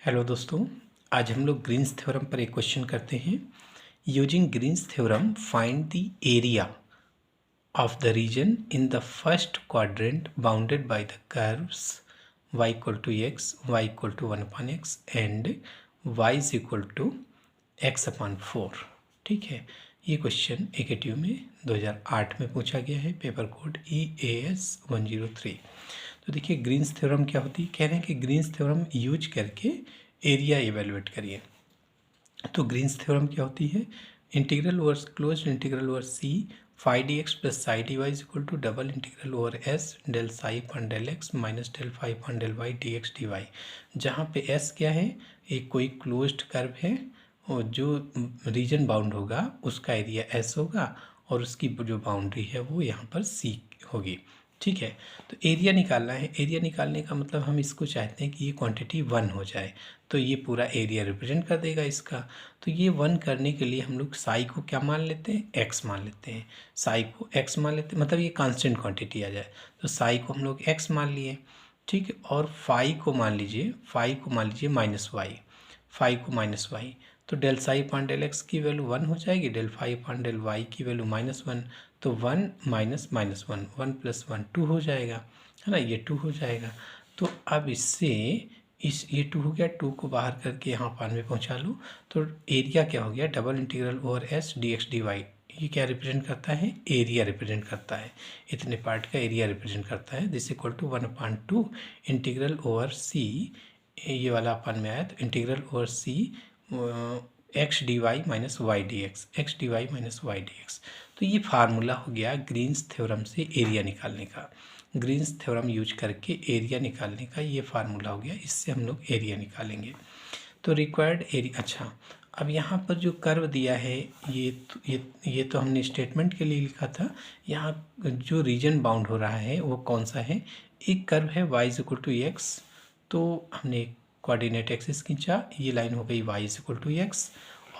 Hello दोस्तों, आज हम लोग ग्रीन्स थ्योरम पर एक क्वेश्चन करते हैं। Using Green's theorem find the area of the region in the first quadrant bounded by the curves y equal to x, y equal to 1/x and y is equal to x/4। ठीक है, ये question AKTU में 2008 में पूछा गया है, paper code EAS 103। तो देखिए ग्रीन्स थ्योरम क्या होती है, कह रहे हैं कि ग्रीन्स थ्योरम यूज करके एरिया इवेलुएट करिए। तो ग्रीन्स थ्योरम क्या होती है, integral over close integral over C phi d x plus psi d y is equal to double integral over S del psi upon del x minus del phi upon del y D x D y. जहाँ पे S क्या है, एक कोई closed curve है और जो reason bound होगा उसका एरिया एस होगा और उसकी जो बाउंड्री है वो यहाँ पर सी होगी। ठीक है, तो एरिया निकालना है। एरिया निकालने का मतलब हम इसको चाहते हैं कि ये क्वांटिटी 1 हो जाए, तो ये पूरा एरिया रिप्रेजेंट कर देगा इसका। तो ये 1 करने के लिए हम लोग साई को क्या मान लेते हैं, एक्स मान लेते हैं। साई को एक्स मान लेते हैं, मतलब ये कांस्टेंट क्वांटिटी आ जाए, तो साई को हम लोग एक्स मान लिए। ठीक है, और फाई को मान लीजिए माइनस वाई, फाई को माइनस वाई। तो del psi upon del x की वैल्यू 1 हो जाएगी, del phi upon del y की वैल्यू -1। तो 1 माइनस माइनस 1, 1 प्लस 1 2 हो जाएगा, है ना, ये 2 हो जाएगा। तो अब इससे ये 2 हो गया, 2 को बाहर करके यहाँ पान में पहुँचा लो, तो एरिया क्या हो गया, double integral over S d x D y. ये क्या रिप्रेजेंट करता है, एरिया रिप्रेजेंट करता है, इतने पार्ट का एरिया रिप्रेजेंट करता है। This equal to 1/2 integral over C, ये वाला अपन में आया, तो integral over C X D Y minus Y D X, X D Y minus Y D X. तो ये फार्मूला हो गया ग्रीन्स थ्योरम से एरिया निकालने का। ग्रीन्स थ्योरम यूज करके एरिया निकालने का ये फार्मूला हो गया, इससे हम लोग एरिया निकालेंगे। तो रिक्वायर्ड एरिया, अच्छा अब यहाँ पर जो कर्व दिया है ये तो हमने स्टेटमेंट के लिए लिखा था। यहाँ जो रीजन बाउंड हो रहा है वो कौन सा है, एक कर्व है y is equal to x, तो हमने कोऑर्डिनेट एक्सिस खींचा, ये लाइन हो गई y is equal to x,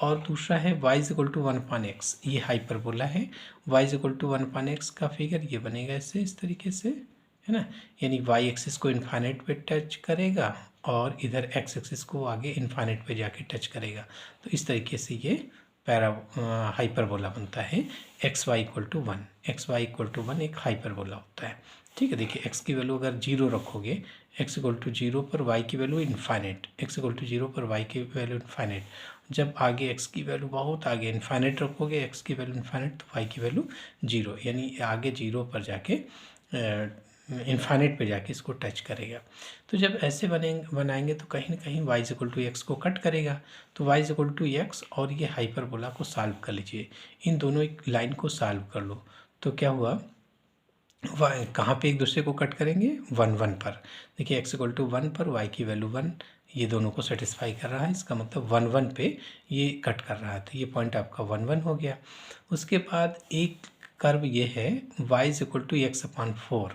और दूसरा है y is equal to 1/x, ये हाइपरबोला है। y is equal to 1/x का फिगर ये बनेगा ऐसे, इस तरीके से, है ना, यानी y एक्सिस को इन्फाइनाइट पे टच करेगा और इधर x एक्सिस को आगे इन्फाइनाइट पे जाके टच करेगा। तो इस तरीके से ये हाइपरबोला बनता है। X y equal to 1, x y equal to 1 एक हाइपरबोला होता है। ठीक है, देखिए x की वैल्यू अगर 0 रखोगे, x इक्वल टू 0 पर y की value infinite, x equal to 0 पर y की वैल्यू इन्फाइनाइट। जब आगे x की वैल्यू बहुत आगे इन्फाइनाइट रखोगे, x की वैल्यू इन्फाइनाइट, तो y की वैल्यू 0, यानी आगे 0 पर जाके इन्फाइनाइट पे जाके इसको टच करेगा। तो जब ऐसे बनाएंगे तो कहीं ना कहीं y is equal to x को कट करेगा, तो y is equal to x और ये हाइपरबोला को सॉल्व कर लीजिए। इन दोनों एक लाइन को सॉल्व कर लो, तो क्या हुआ, कहाँ पे एक दूसरे को कट करेंगे, 1 1 पर। देखिए x इक्वल टू 1 पर y की वैल्यू 1, ये दोनों को सेटिस्फाई कर रहा है, इसका मतलब 1 1 पे ये कट कर रहा है, तो ये पॉइंट आपका 1 1 हो गया। उसके बाद एक कर्व ये है y is equal to x/4,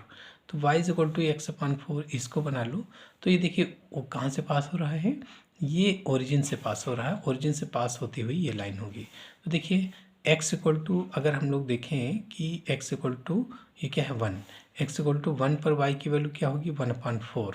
तो y is equal to x/4 इसको बना लो। तो ये देखिए वो कहाँ से पास हो रहा है, ये ओरिजिन से पास हो रहा है, ओरिजिन से पास होती हुई ये लाइन होगी। तो देखिए x इक्वल टू, अगर हम लोग देखें कि x इक्वल टू ये क्या है 1, x इक्वल टू 1 पर y की वैल्यू क्या होगी 1/4,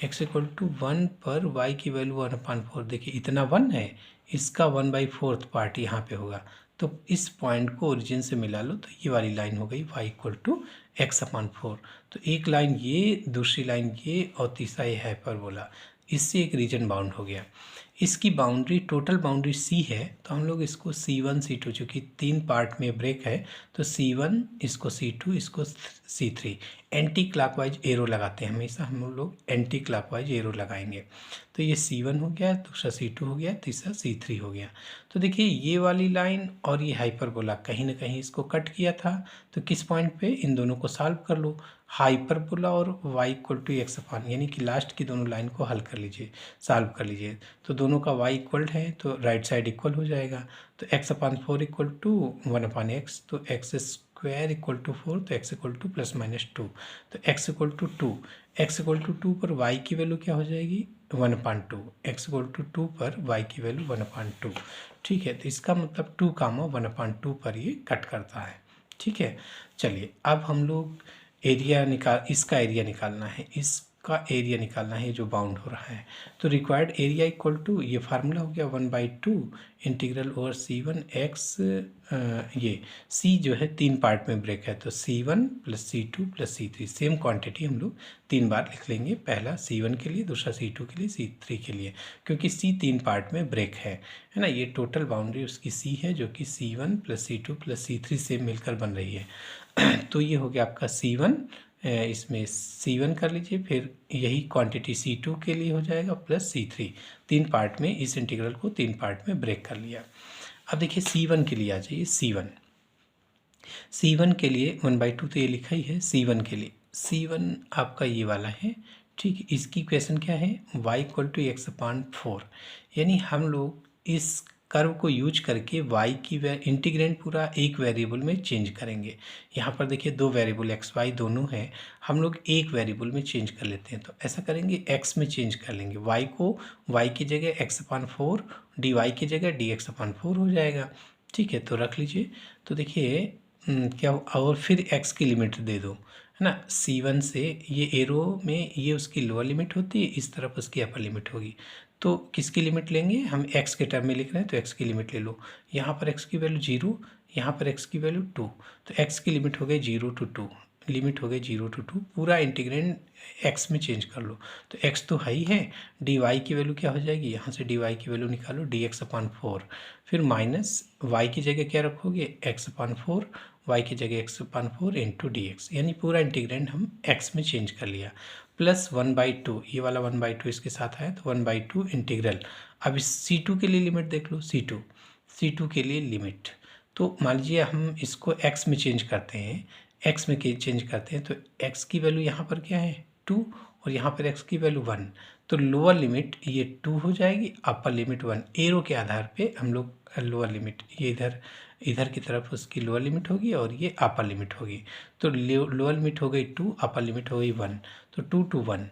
x इक्वल टू 1 पर y की वैल्यू 1/4। देखिए इतना 1 है, इसका 1/4 पार्ट यहाँ पे होगा, तो इस पॉइंट को ओरिजिन से मिला लो, तो ये वाली लाइन हो गई y इक्वल टू x/4। तो एक लाइन ये, दूसरी लाइन ये, और तीसरा ये हाइपरबोला, इससे एक रीजन बाउंड हो गया। इसकी बाउंड्री, टोटल बाउंड्री C है, तो हम लोग इसको C1 C2, चूँकि 3 पार्ट में ब्रेक है, तो C1, इसको C2, इसको C3, एंटी क्लॉकवाइज एरो लगाते हैं हमेशा, हम लोग एंटी क्लॉकवाइज एरो लगाएंगे। तो ये C1 हो गया, दूसरा C2 हो गया, तीसरा C3 हो गया। तो देखिए ये वाली लाइन और ये हाइपरबोला कहीं ना कहीं इसको कट किया था, तो किस पॉइंट पे, इन दोनों को सॉल्व कर लो, हाइपरबोला और y इक्वल टू x/, यानी कि लास्ट की दोनों लाइन को हल कर लीजिए, सॉल्व कर लीजिए। तो दोनों का y इक्वल है, तो राइट साइड इक्वल हो जाएगा, तो x/4 इक्वल टू 1/x, तो x स्क्वायर इक्वल टू 4, तो x इक्वल टू +-2, तो x equal to 2, x equal to 2 पर y की वैल्यू क्या हो जाएगी 1/2, x इक्वल टू 2 पर y की वैल्यू 1/2। ठीक है, तो इसका मतलब 2, 1/2 पर ये कट करता है। ठीक है, चलिए अब हम लोग एरिया इसका एरिया निकालना है, इस का एरिया निकालना है जो बाउंड हो रहा है। तो रिक्वायर्ड एरिया इक्वल टू, ये फार्मूला हो गया 1/2 इंटीग्रल ओवर C1 x, ये C जो है 3 पार्ट में ब्रेक है, तो C1 + C2 + C3 same quantity हम लोग 3 बार लिख लेंगे, पहला C1 के लिए, दूसरा C2 के लिए, C3 के लिए, क्योंकि C 3 पार्ट में ब्रेक है ना। ये टोटल बाउंड्री उसकी C है जो कि C1 + C2 + C3 से मिलकर बन रही है। तो ये हो गया आपका C1, इसमें C1 कर लीजिए, फिर यही क्वांटिटी C2 के लिए हो जाएगा प्लस C3, 3 पार्ट में इस इंटीग्रल को 3 पार्ट में ब्रेक कर लिया। अब देखिए C1 के लिए आ जाइए। C1 के लिए 1/2 तो ये लिखा ही है। C1 के लिए C1 आपका ये वाला है, ठीक। इसकी इक्वेशन क्या है, y = x/4, यानी हम लोग इस कर्व को यूज करके y की इंटीग्रेंड पूरा एक वेरिएबल में चेंज करेंगे। यहाँ पर देखिए 2 वेरिएबल x y दोनों हैं, हम लोग एक वेरिएबल में चेंज कर लेते हैं। तो ऐसा करेंगे, x में चेंज कर लेंगे, y को y की जगह x/4, dy की जगह dx/4 हो जाएगा, ठीक है। तो रख लीजिए। तो देखिए क्या, और फिर x की लिमिट दे दो, है ना। C1 से ये एरो में ये उसकी लोअर लिमिट होती है, इस तरफ उसकी अपर लिमिट होगी। तो किसकी लिमिट लेंगे, हम x के टर्म में लिख रहे हैं तो x की लिमिट ले लो। यहाँ पर x की वैल्यू 0, यहाँ पर x की वैल्यू 2, तो x की लिमिट हो गई 0 to 2, लिमिट हो गई 0 to 2, पूरा इंटीग्रेंड x में चेंज कर लो। तो x तो है ही है, dy की वैल्यू क्या हो जाएगी, यहाँ से dy की वैल्यू निकालो dx/4, फिर माइनस y की जगह क्या रखोगे, x/4, y की जगह x/4 इंटू dx, यानी पूरा इंटीग्रेंड हम x में चेंज कर लिया, प्लस 1/2, ये वाला 1/2 इसके साथ आया तो 1/2 इंटीग्रल। अब इस C2 के लिए लिमिट देख लो, C2 के लिए लिमिट, तो मान लीजिए हम इसको x में चेंज करते हैं, x में चेंज करते हैं तो x की वैल्यू यहाँ पर क्या है 2, और यहाँ पर x की वैल्यू 1, तो लोअर लिमिट ये 2 हो जाएगी, अपर लिमिट 1। एरो के आधार पे हम लोग लोअर लिमिट, ये इधर की तरफ उसकी लोअर लिमिट होगी और ये अपर लिमिट होगी। तो लोअर लिमिट हो गई 2, अपर लिमिट हो गई 1, तो 2 to 1।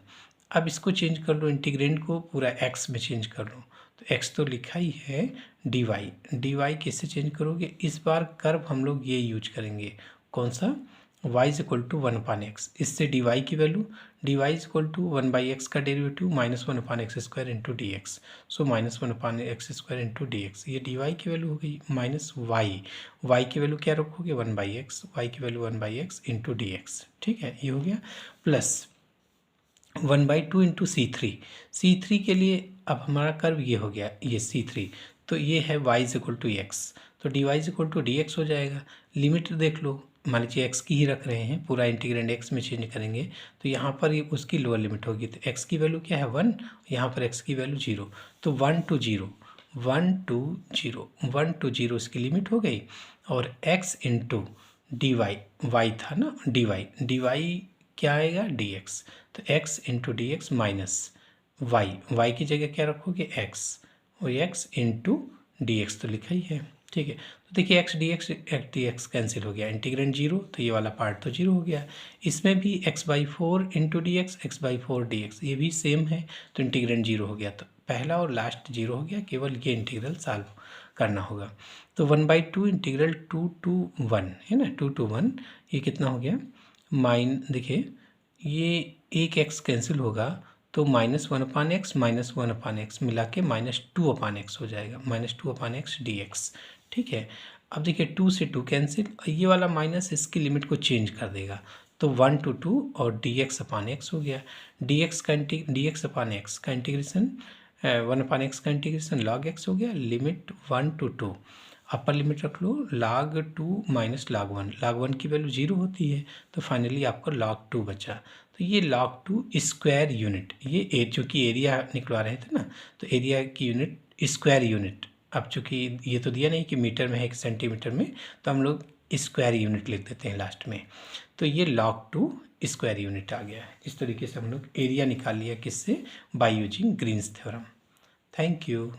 अब इसको चेंज कर लो, इंटीग्रेंड को पूरा x में चेंज कर लो। तो x तो लिखा ही है, dy किससे चेंज करोगे, इस बार कर्व हम लोग ये यूज करेंगे, कौन सा, y = 1/x, इससे dy की वैल्यू, dy = 1/x का डेरिवेटिव -1/x² इंटू dx, सो -1/x² इंटू dx, ये dy की वैल्यू हो गई, माइनस y की वैल्यू क्या रखोगे 1/x, y की वैल्यू 1/x इंटू dx, ठीक है, ये हो गया, प्लस 1/2 इंटू C3 के लिए अब हमारा कर्व ये हो गया, ये C3, तो ये है y = x, तो dy = dx हो जाएगा। लिमिट देख लो, मान लीजिए x की ही रख रहे हैं, पूरा इंटीग्रेंड x में चेंज करेंगे तो यहाँ पर ये उसकी लोअर लिमिट होगी, तो x की वैल्यू क्या है 1, यहाँ पर x की वैल्यू 0, तो 1 to 0 इसकी लिमिट हो गई, और x इंटू dy, y था ना, dy क्या आएगा dx, तो x into dx minus y की जगह क्या रखोगे x, और x इंटू dx तो लिखा ही है, ठीक है। तो देखिए x dx कैंसिल हो गया, इंटीग्रेंड 0, तो ये वाला पार्ट तो 0 हो गया। इसमें भी x/4 into dx, x/4 dx, ये भी सेम है, तो इंटीग्रेंड 0 हो गया, तो पहला और लास्ट 0 हो गया, केवल ये इंटीग्रल सॉल्व करना होगा। तो 1/2 इंटीग्रल 2 to 1 है ना, 2 to 1, ये कितना हो गया, देखिए ये एक x कैंसिल होगा, तो -1/x मिला के -2/x हो जाएगा, -2/x dx, ठीक है। अब देखिए 2 से 2 कैंसिल, ये वाला माइनस इसकी लिमिट को चेंज कर देगा, तो 1 to 2 और dx/x हो गया, dx/x का इंटीग्रेशन 1/x का इंटीग्रेशन log x हो गया, लिमिट 1 to 2, अपर लिमिट रख लो log 2 माइनस log 1, log 1 की वैल्यू 0 होती है, तो फाइनली आपको log 2 बचा। तो ये log 2 स्क्वायर यूनिट, ये चूँकि एरिया निकलवा रहे थे ना, तो एरिया की यूनिट स्क्वायर यूनिट, अब चूँकि ये तो दिया नहीं कि मीटर में है कि सेंटीमीटर में, तो हम लोग स्क्वायर यूनिट लिख देते हैं लास्ट में, तो ये log 2 स्क्वायर यूनिट आ गया। इस तरीके से हम लोग एरिया निकाल लिया, किससे, by using Green's theorem. Thank you.